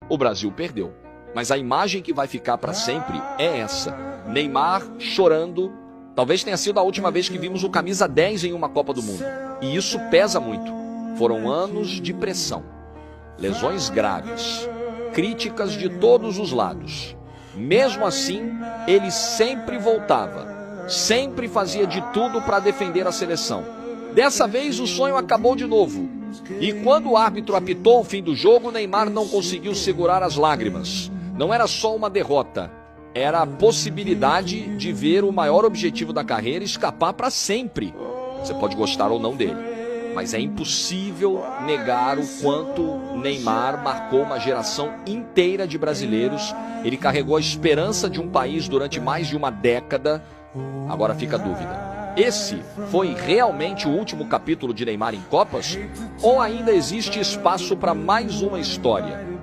o Brasil perdeu. Mas a imagem que vai ficar para sempre é essa. Neymar chorando. Talvez tenha sido a última vez que vimos o camisa 10 em uma Copa do Mundo. E isso pesa muito. Foram anos de pressão. Lesões graves. Críticas de todos os lados. Mesmo assim, ele sempre voltava. Sempre fazia de tudo para defender a seleção. Dessa vez o sonho acabou de novo. E quando o árbitro apitou o fim do jogo, Neymar não conseguiu segurar as lágrimas. Não era só uma derrota, era a possibilidade de ver o maior objetivo da carreira escapar para sempre. Você pode gostar ou não dele, mas é impossível negar o quanto Neymar marcou uma geração inteira de brasileiros. Ele carregou a esperança de um país durante mais de uma década. Agora fica a dúvida. Esse foi realmente o último capítulo de Neymar em Copas? Ou ainda existe espaço para mais uma história?